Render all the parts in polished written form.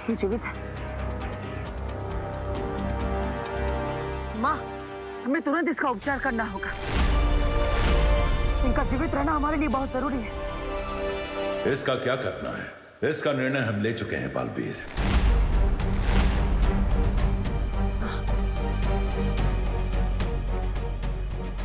ये जीवित है। माँ, हमें तुरंत इसका उपचार करना होगा। इनका जीवित रहना हमारे लिए बहुत जरूरी है। इसका क्या करना है, इसका निर्णय हम ले चुके हैं बालवीर।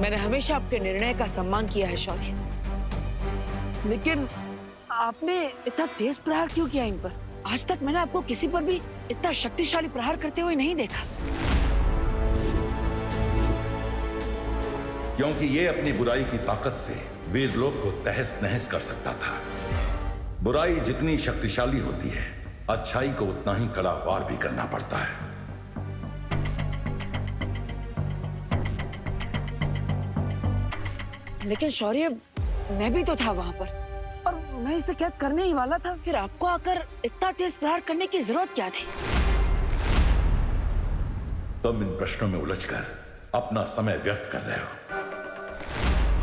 मैंने हमेशा आपके निर्णय का सम्मान किया है शौर्य, लेकिन आपने इतना तेज प्रहार क्यों किया इन पर? आज तक मैंने आपको किसी पर भी इतना शक्तिशाली प्रहार करते हुए नहीं देखा। क्योंकि ये अपनी बुराई की ताकत से वीरलोक को तहस नहस कर सकता था। बुराई जितनी शक्तिशाली होती है, अच्छाई को उतना ही कड़ा वार भी करना पड़ता है। लेकिन शौर्य, मैं भी तो था वहां पर और मैं इसे क्या करने ही वाला था, फिर आपको आकर इतना तेज प्रहार करने की जरूरत क्या थी? तुम इन प्रश्नों में उलझकर अपना समय व्यर्थ कर रहे हो।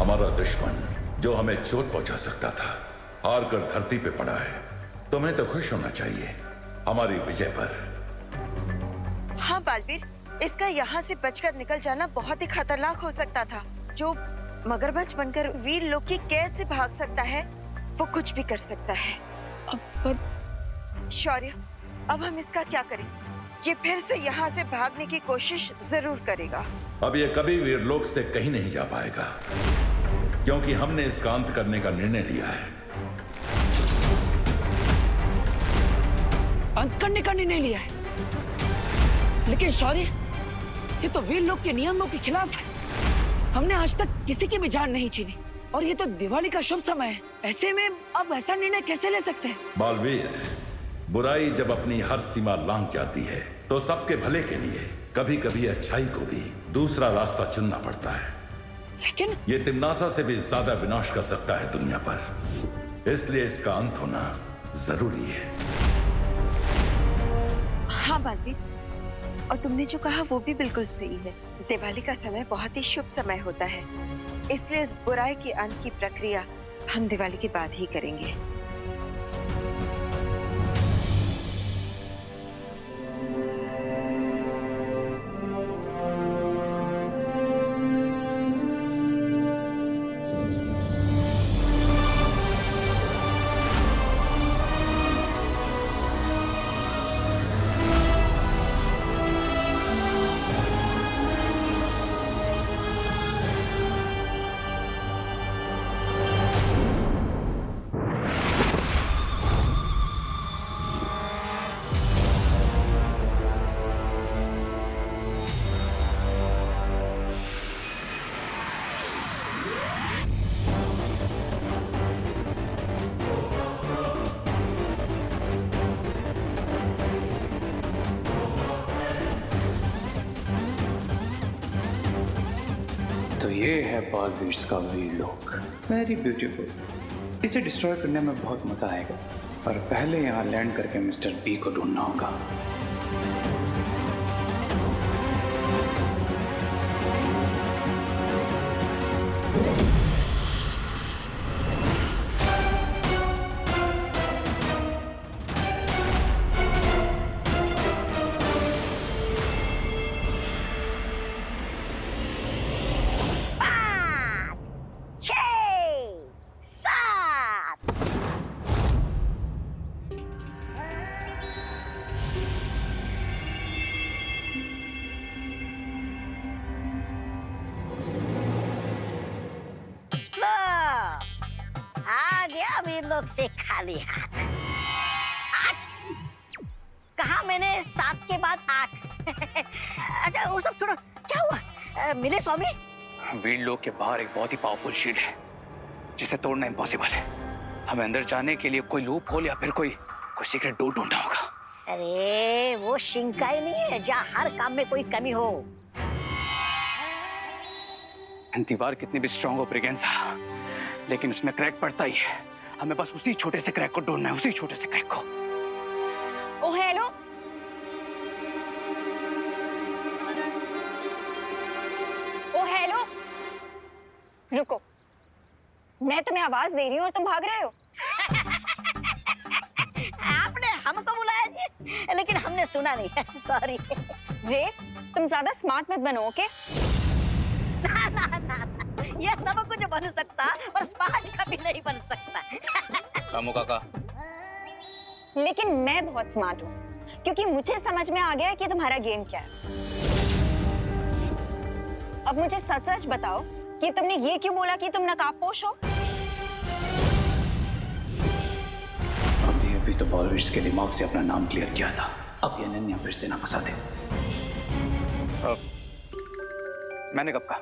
हमारा दुश्मन जो हमें चोट पहुंचा सकता था, हार कर धरती पे पड़ा है। तुम्हें तो खुश होना चाहिए हमारी विजय पर। हाँ बालवीर, इसका यहाँ से बचकर निकल जाना बहुत ही खतरनाक हो सकता था। जो मगरमच्छ बनकर वीर लोक की कैद से भाग सकता है, वो कुछ भी कर सकता है। पर शौर्य, अब हम इसका क्या करें? ये फिर से यहाँ से भागने की कोशिश जरूर करेगा। अब ये कभी वीरलोक से कहीं नहीं जा पाएगा, क्योंकि हमने इसका अंत करने का निर्णय लिया है। अंत करने का निर्णय लिया है? लेकिन शौर्य, ये तो वीरलोक के नियमों के खिलाफ है। हमने आज तक किसी की भी जान नहीं छीनी और ये तो दिवाली का शुभ समय है। ऐसे में अब ऐसा निर्णय कैसे ले सकते हैं? बालवीर, बुराई जब अपनी हर सीमा लांघ जाती है तो सबके भले के लिए कभी कभी अच्छाई को भी दूसरा रास्ता चुनना पड़ता है। लेकिन ये तिम्नासा से भी ज्यादा विनाश कर सकता है दुनिया पर, इसलिए इसका अंत होना जरूरी है। हाँ बालवीर, और तुमने जो कहा वो भी बिल्कुल सही है। दिवाली का समय बहुत ही शुभ समय होता है, इसलिए इस बुराई के अंत की प्रक्रिया हम दिवाली के बाद ही करेंगे। तो ये है बालवीर का वीरलोक। Very beautiful. इसे डिस्ट्रॉय करने में बहुत मजा आएगा, पर पहले यहाँ लैंड करके मिस्टर बी को ढूंढना होगा। वीरलोक से खाली हाथ। कहा मैंने 7 के बाद 8। अच्छा वो सब छोड़ो, क्या हुआ? मिले स्वामी? वीरलोक के बाहर एक बहुत ही पावरफुल शील्ड है जिसे तोड़ना इम्पॉसिबल है। हमें अंदर जाने के लिए कोई लूप होल या फिर कोई सीक्रेट डोर ढूंढना होगा। अरे वो शिंकाई नहीं है जहाँ हर काम में कोई कमी हो। दीवार कितनी भी स्ट्रांग हो ब्रिगेंसा, लेकिन उसमें क्रैक पड़ता ही है। हमें बस उसी छोटे से क्रैक को ढूंढना है, उसी छोटे से क्रैक को। ओ हेलो, ओ हेलो, रुको, मैं तुम्हें आवाज दे रही हूँ और तुम भाग रहे हो। आपने हमको बुलाया जी? सुना नहीं सॉरी। रे तुम ज्यादा स्मार्ट मत बनो, ओके? ना ना ना ना, ये सब कुछ बन सकता पर स्मार्ट कभी नहीं बन सकता। रामू काका, लेकिन मैं बहुत स्मार्ट हूँ, क्योंकि मुझे समझ में आ गया है कि तुम्हारा गेम क्या है। अब मुझे सच सच बताओ कि तुमने ये क्यों बोला कि तुम नकाबपोश हो? अभी तो बॉलवीर्स के दिमाग से अपना नाम क्लियर किया था, अब ये नन्या फिर से ना फंसा दे। मैंने कब कहा?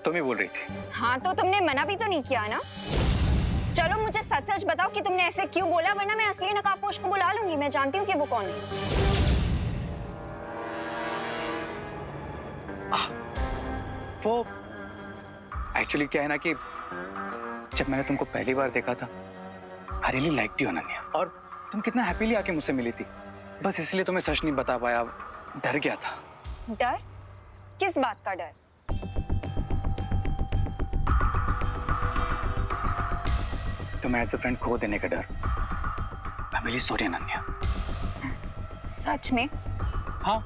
तुम ही बोल रही थी। हाँ तो तुमने मना भी तो नहीं किया ना। चलो मुझे सच सच बताओ कि तुमने ऐसे क्यों बोला, वरना मैं असली नकाबपोश को बुला लूंगी। मैं जानती हूँ कि वो कौन है। वो एक्चुअली क्या है ना कि जब मैंने तुमको पहली बार देखा था, I really liked you Ananya, और तुम कितना हैप्पीली आके मुझसे मिली थी। बस इसलिए तुम्हें सच नहीं बता पाया, डर गया था। डर? किस बात का डर? तुम्हें एज अ फ्रेंड खो देने का डर। I am really sorry Ananya. सच में? हाँ,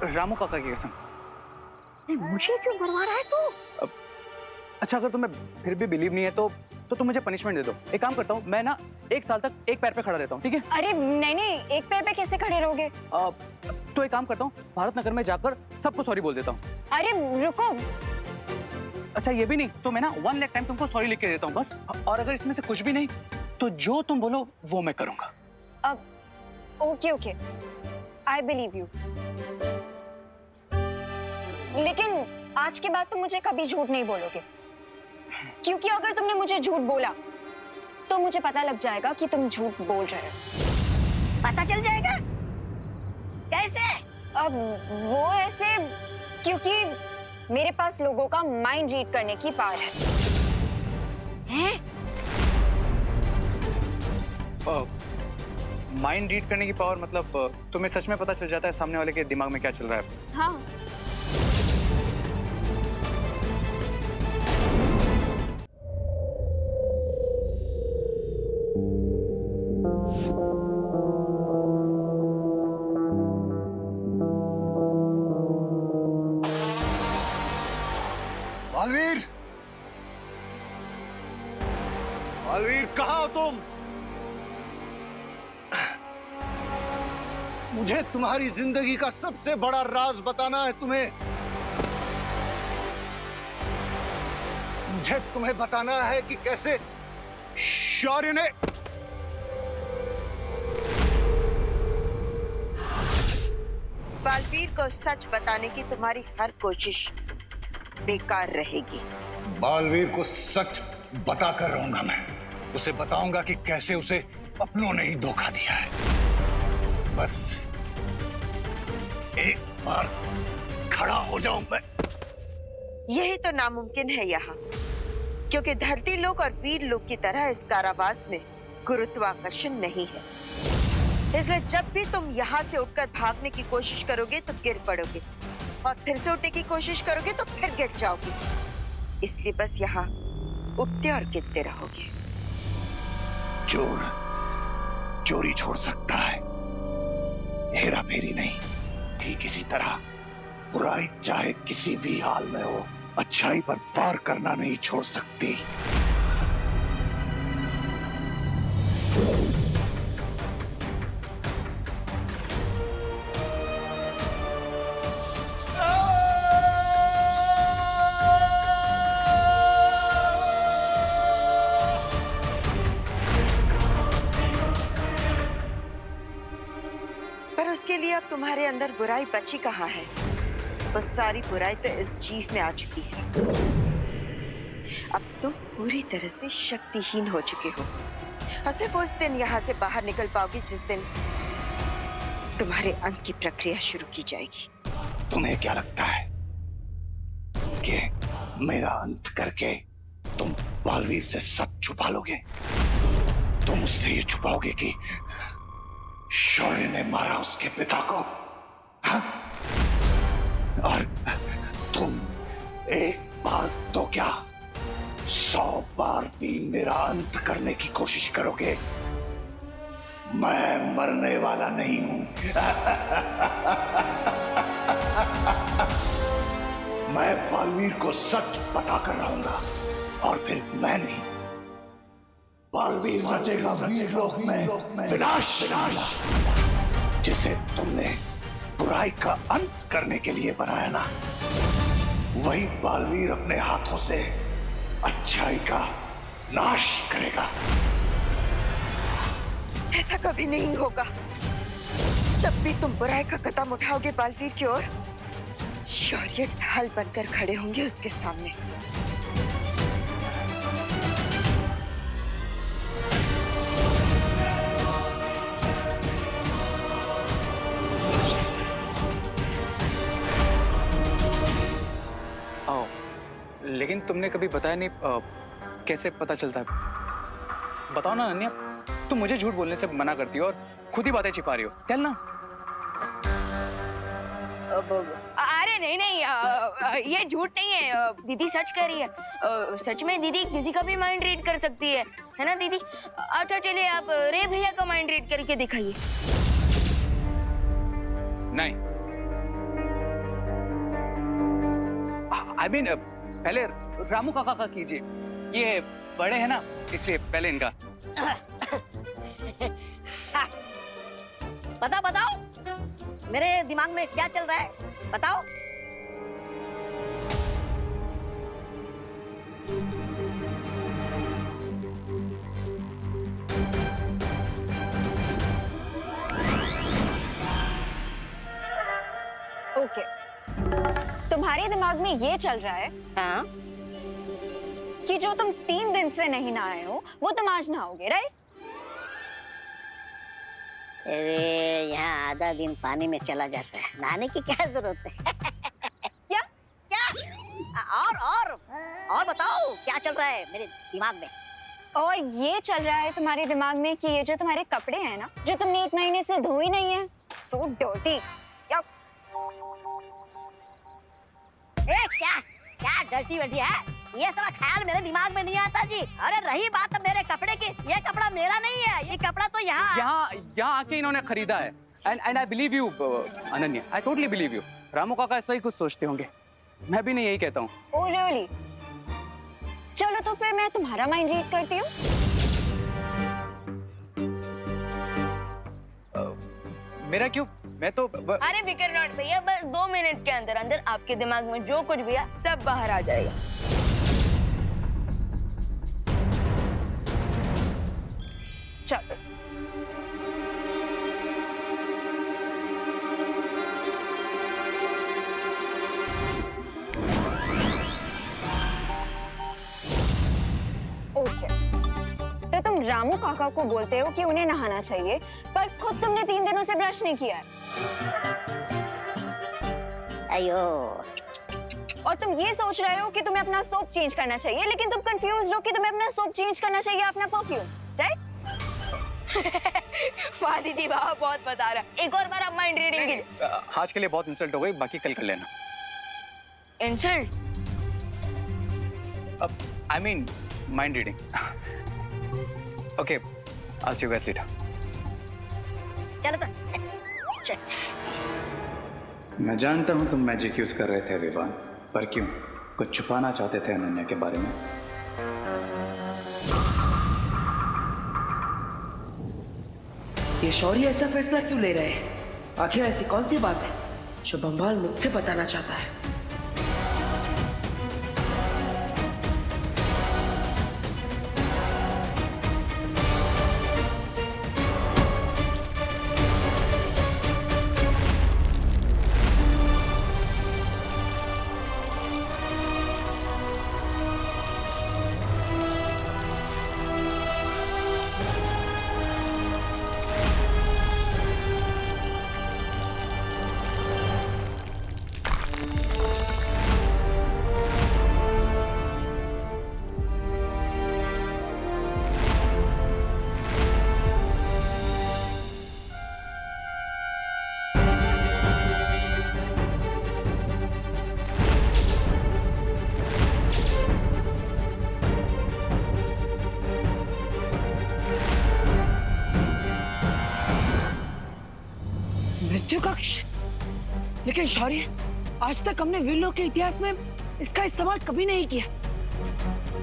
रामू काका की कसम। मुझे क्यों मरवा रहा है तू? अच्छा, अगर तुम्हें फिर भी बिलीव नहीं है तो तुम मुझे पनिशमेंट दे दो। एक काम करता हूँ, मैं ना 1 साल तक एक पैर पे खड़ा रहता हूँ, ठीक है? अरे नहीं नहीं, एक पैर पे कैसे खड़े रहोगे? तो एक काम करता हूँ, भारत नगर में जाकर सबको सॉरी बोल देता हूँ। अरे रुको। अच्छा ये भी नहीं तो मैं ना 1 लाख टाइम तुमको सॉरी लिख के देता हूँ बस। और अगर इसमें से कुछ भी नहीं तो जो तुम बोलो वो मैं करूँगा। अब okay okay, I believe you. लेकिन आज के बाद तुम मुझे कभी झूठ नहीं बोलोगे, क्योंकि अगर तुमने मुझे झूठ बोला तो मुझे पता लग जाएगा कि तुम झूठ बोल रहे हो। पता चल जाएगा? कैसे? अब वो ऐसे, क्योंकि मेरे पास लोगों का माइंड रीड करने की पावर है। हैं? माइंड रीड करने की पावर मतलब तुम्हें सच में पता चल जाता है सामने वाले के दिमाग में क्या चल रहा है? हाँ। बालवीर, बालवीर कहाँ हो तुम? मुझे तुम्हारी जिंदगी का सबसे बड़ा राज बताना है तुम्हें। मुझे तुम्हें बताना है कि कैसे शौर्य ने बालवीर को सच बताने की तुम्हारी हर कोशिश बेकार रहेगी। बालवीर को सच बताकर रहूंगा मैं। उसे बताऊंगा कि कैसे उसे अपनों ने ही धोखा दिया है। बस एक बार खड़ा हो जाऊं मैं। यही तो नामुमकिन है यहाँ, क्योंकि धरती लोक और वीर लोक की तरह इस कारावास में गुरुत्वाकर्षण नहीं है। इसलिए जब भी तुम यहाँ से उठकर भागने की कोशिश करोगे तो गिर पड़ोगे, और फिर से उठने की कोशिश करोगे तो फिर गिर जाओगे। इसलिए बस यहाँ उठते और गिरते रहोगे। चोर चोरी छोड़ सकता है, हेरा फेरी नहीं। ठीक इसी तरह बुराई चाहे किसी भी हाल में हो, अच्छाई पर वार करना नहीं छोड़ सकती। पर उसके लिए अब तुम्हारे अंदर बुराई बची कहाँ है? वो सारी बुराई तो इस जीव में आ चुकी है। अब तुम पूरी तरह से शक्तिहीन हो चुके हो, और सिर्फ उस दिन यहाँ से बाहर निकल पाओगे जिस दिन तुम्हारे अंत की प्रक्रिया शुरू की जाएगी। तुम्हें क्या लगता है कि मेरा अंत करके तुम बालवीर से सच छुपा लोगे? तुम उससे ये छुपाओगे कि शौर्य ने मारा उसके पिता को, हाँ? और तुम एक बार तो क्या 100 बार भी मेरा अंत करने की कोशिश करोगे। मैं मरने वाला नहीं हूं। मैं बालवीर को सच बता कर रहूंगा और फिर मैं नहीं, बालवीर रचेगा वीरलोक में विनाश, जिसे तुमने बुराई का अंत करने के लिए बनाया ना, वही बालवीर अपने हाथों से अच्छाई का नाश करेगा। ऐसा कभी नहीं होगा। जब भी तुम बुराई का कदम उठाओगे बालवीर की ओर, शौर्य ढाल बनकर खड़े होंगे उसके सामने। आओ, लेकिन तुमने कभी बताया नहीं कैसे पता चलता है? बताओ ना अनन्या, तुम मुझे झूठ बोलने से मना करती हो और खुद ही बातें छिपा रही हो। टेल ना। अरे नहीं नहीं, ये झूठ नहीं है, दीदी सच कह रही है। सच में दीदी किसी का भी माइंड रीड कर सकती है ना दीदी? अच्छा चलिए, आप रे भैया का माइंड रीड करके दिखाइए। नहीं, आई मीन पहले रामू काका का कीजिए, ये बड़े हैं ना, इसलिए पहले इनका। बताओ मेरे दिमाग में क्या चल रहा है, बताओ। ओके, तुम्हारे दिमाग में ये चल रहा है हाँ? कि जो तुम 3 दिन से नहीं नहाए हो वो तुम आज नहाओगे, राइट? अरे यहाँ आधा दिन पानी में चला जाता है, नहाने की क्या जरूरत है? क्या और बताओ क्या चल रहा है मेरे दिमाग में? और ये चल रहा है तुम्हारे दिमाग में कि ये जो तुम्हारे कपड़े हैं ना, जो तुमने 1 महीने से धोई नहीं है, सो डर्टी। क्या डर्टी वर्टी है? ये सब ख्याल मेरे दिमाग में नहीं आता जी। अरे रही बात मेरे कपड़े की, ये कपड़ा मेरा नहीं है, ये कपड़ा तो यहाँ आके इन्होंने खरीदा है। And I believe you Ananya, I totally believe you. Ramu काका ऐसा ही कुछ सोचते होंगे, मैं भी नहीं यही कहता हूँ। Oh really? चलो तो फिर मैं तुम्हारा माइंड रीड करती हूँ। मेरा क्यों? मैं तो अरे फिकर नॉट भैया, बस 2 मिनट के अंदर अंदर आपके दिमाग में जो कुछ भी है सब बाहर आ जाएगा। चलो ओके, तो तुम रामू काका को बोलते हो कि उन्हें नहाना चाहिए, पर खुद तुमने 3 दिनों से ब्रश नहीं किया है। अयो, और तुम ये सोच रहे हो कि तुम्हें अपना सोप चेंज करना चाहिए, लेकिन तुम कंफ्यूज हो कि तुम्हें अपना सोप चेंज करना चाहिए अपना परफ्यूम, राइट? वाह दीदी वाह, बहुत बता रहा है। एक और बार आप माइंड रीडिंग कीजिए। आज के लिए बहुत इंसल्ट हो गई, बाकी कल कर लेना। Insult? I mean mind reading. Okay, I'll see you guys later. चलो तो मैं जानता हूँ तुम मैजिक यूज कर रहे थे विवान, पर क्यों? कुछ छुपाना चाहते थे अनन्या के बारे में? ये शौर्य ऐसा फैसला क्यों ले रहे हैं? आखिर ऐसी कौन सी बात है जो बंबाल मुझसे बताना चाहता है? मृत्यु कक्ष। लेकिन शौर्य, आज तक हमने वीरलोक के इतिहास में इसका इस्तेमाल कभी नहीं किया,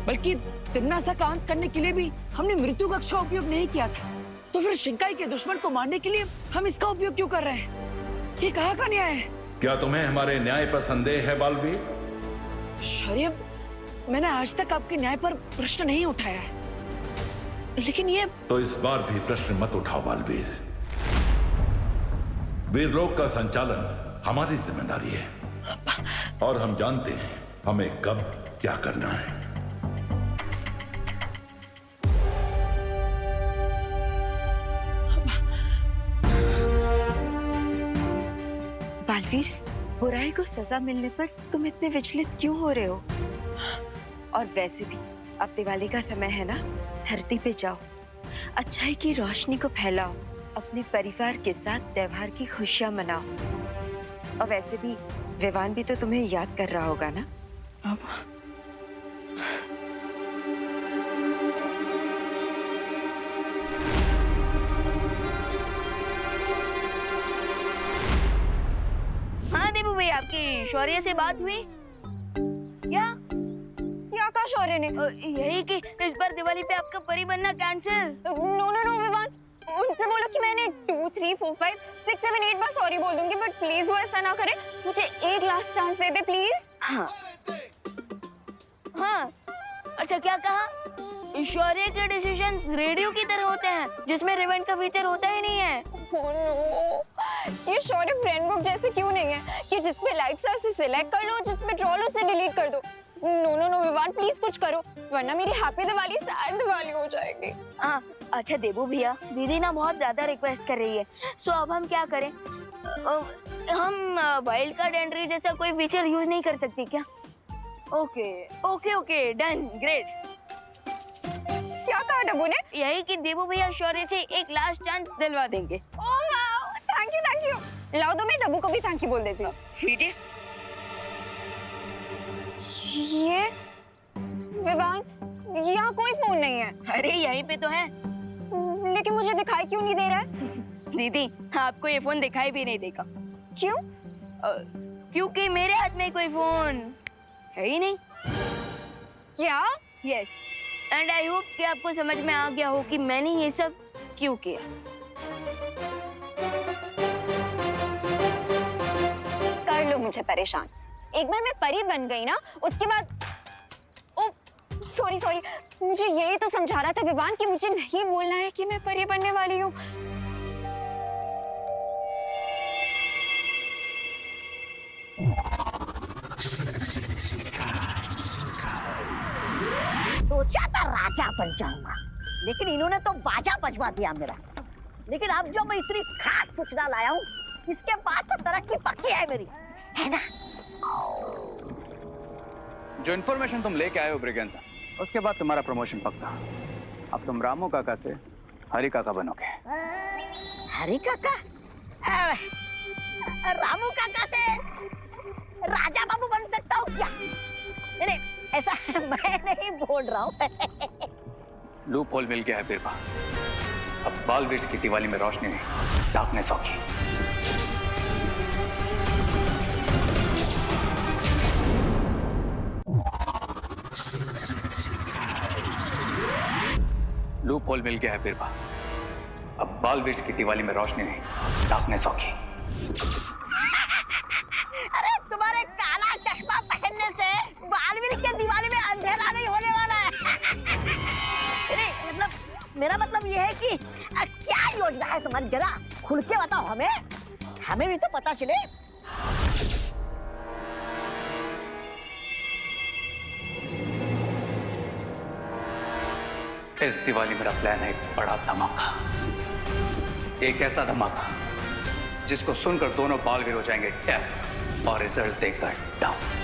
बल्कि तिम्नासा का अंत करने के लिए भी हमने मृत्यु कक्ष का उपयोग नहीं किया था। तो फिर शिंकाई के दुश्मन को मारने के लिए हम इसका उपयोग क्यों कर रहे हैं? ये कहाँ का न्याय है? क्या तुम्हें हमारे न्याय पर संदेह है बालवीर? शौर्य, मैंने आज तक आपके न्याय पर प्रश्न नहीं उठाया है, लेकिन ये तो इस बार भी प्रश्न मत उठाओ बालवीर। वीरलोक का संचालन हमारी जिम्मेदारी है और हम जानते हैं हमें कब क्या करना है। बालवीर, बुराई को सजा मिलने पर तुम इतने विचलित क्यों हो रहे हो? और वैसे भी अब दिवाली का समय है ना, धरती पे जाओ, अच्छाई की रोशनी को फैलाओ, अपने परिवार के साथ त्योहार की खुशियां मनाओ। और वैसे भी विवान भी तो तुम्हें याद कर रहा होगा ना? हाँ देबू भाई, आपकी शौर्य से बात हुई क्या? क्या कहा शौर्य ने? यही कि इस बार दिवाली पे आपका परी बनना cancel. No no no Vivaan, उनसे बोलो कि मैंने 2, 3, 4, 5, 6, 7, 8 बार सॉरी बोल दूंगी, बट प्लीज वो ऐसा ना करे। मुझे एक last chance they they please. हाँ हाँ, अच्छा क्या कहा? शौर्य के डिसीजन रेडियो की तरह होते हैं जिसमें रिवेंट का फीचर होता ही नहीं है। Oh no, ये शौर्य फ्रेंड बुक जैसे क्यों नहीं है कि जिसमें लाइक्स है उसे सिलेक्ट कर लो, जिसमें ट्रोल उसे डिलीट कर दो। No no no Vivaan, please कुछ करो, वरना मेरी हैप्पी दिवाली सैड दिवाली हो जाएगी। हाँ अच्छा देबू भैया, दीदी ना बहुत ज्यादा रिक्वेस्ट कर रही है, सो अब हम क्या करें? हम वाइल्ड कार्ड एंट्री जैसा कोई फीचर यूज नहीं कर सकती क्या? Okay okay okay, done, great. क्या कहा डब्बू ने? यही कि देबू भैया शौर्य से एक लास्ट चांस दिलवा देंगे। Oh wow, thank you thank you. लाओ, तो मैं डब्बू को भी थैंक यू बोल देती हूँ। लीजिए। ये विवान, यहाँ कोई फोन नहीं है। अरे यहीं पे तो है। लेकिन मुझे दिखाई क्यों नहीं दे रहा है? दीदी, आपको ये फोन दिखाई भी नहीं देगा। क्यों? क्योंकि मेरे हाथ में कोई फोन है ही नहीं। क्या? यस, एंड आई होप कि आपको समझ में आ गया हो कि मैंने ये सब क्यों किया। कर लो मुझे परेशान। एक बार मैं परी बन गई ना, उसके बाद ओ सॉरी सॉरी, मुझे यही तो समझा रहा था विवान कि मुझे नहीं बोलना है कि मैं परी बनने वाली हूँ। सोचा था राजा बन जाऊंगा, लेकिन इन्होंने तो बाजा बजवा दिया मेरा। लेकिन अब जो मैं इतनी खास सूचना लाया हूँ, इसके बाद तो तरक्की पक्की है मेरी, है ना? जो इन्फॉर्मेशन तुम लेके आए हो ब्रिगेंसा, उसके बाद तुम्हारा प्रमोशन पक्का। अब तुम रामू काका से हरी काका बनोगे। हरी काका? रामू काका से राजा बाबू बन सकता हूँ क्या? नहीं, ऐसा मैं नहीं बोल रहा हूँ। लूप होल मिल गया है बिरबा। अब बालवीर की दिवाली में रोशनी नहीं, डार्कनेस होगी। लूप होल मिल गया है बिरबा। अब बालवीर की दिवाली में रोशनी नहीं, डार्कनेस होगी। अरे तुम्हारे काला चश्मा पहनने से बालवीर के दिवाली में अंधेरा नहीं होने वाला है। नहीं, मतलब मेरा मतलब ये है कि क्या योजना है तुम्हारी, जरा खुल के बताओ हमें, हमें भी तो पता चले। इस दिवाली मेरा प्लान है एक बड़ा धमाका, एक ऐसा धमाका जिसको सुनकर दोनों बालवीर हो जाएंगे डेफ और रिजल्ट देखकर डाउन।